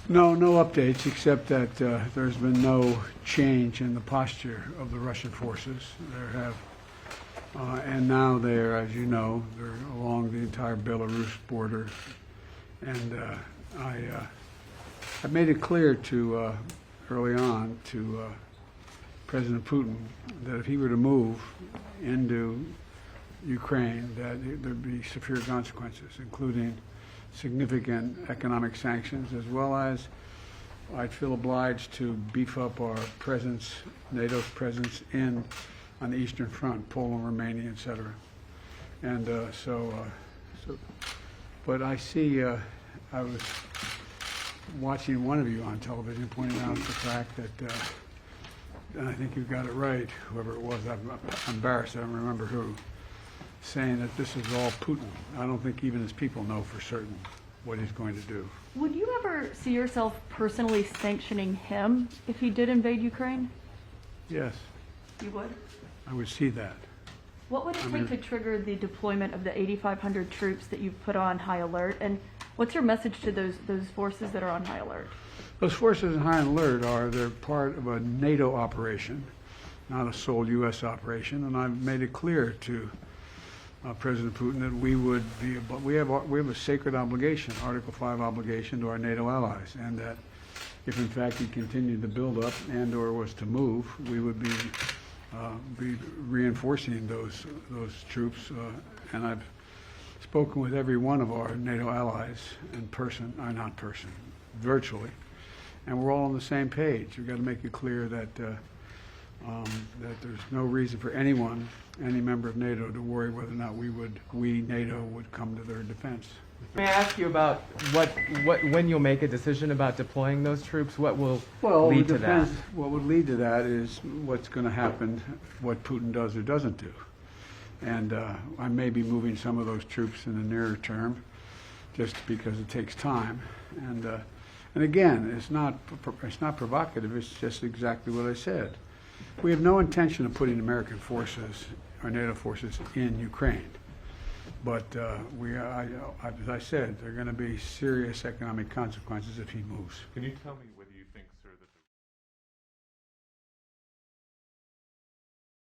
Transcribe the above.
No, no updates, except that there's been no change in the posture of the Russian forces. There have, and now they're, as you know, they're along the entire Belarus border. And I made it clear to, early on, to President Putin that if he were to move into Ukraine, that there'd be severe consequences, including significant economic sanctions, as well as I'd feel obliged to beef up our presence, NATO's presence on the Eastern Front, Poland, Romania, et cetera. And but I see, I was watching one of you on television pointing out the fact that, and I think you got it right, whoever it was, I'm embarrassed, I don't remember who, saying that this is all Putin. I don't think even his people know for certain what he's going to do. Would you ever see yourself personally sanctioning him if he did invade Ukraine? Yes, You would? I would see that. What would it take to trigger the deployment of the 8,500 troops that you've put on high alert? And what's your message to those forces that are on high alert? Those forces in high alert they're part of a NATO operation, not a sole U.S. operation, and I've made it clear to President Putin that we have a sacred obligation, Article 5 obligation to our NATO allies, and that if in fact he continued to build up and/or was to move, we would be reinforcing those troops. And I've spoken with every one of our NATO allies in person, not person, virtually, and we're all on the same page. We've got to make it clear that that there's no reason for anyone, any member of NATO, to worry whether or not NATO would come to their defense. May I ask you about when you'll make a decision about deploying those troops? What will lead to that? What would lead to that is what's going to happen, what Putin does or doesn't do. And I may be moving some of those troops in the nearer term, just because it takes time. And again, it's not provocative. It's just exactly what I said. We have no intention of putting American forces, or NATO forces, in Ukraine. But as I said, there are going to be serious economic consequences if he moves. Can you tell me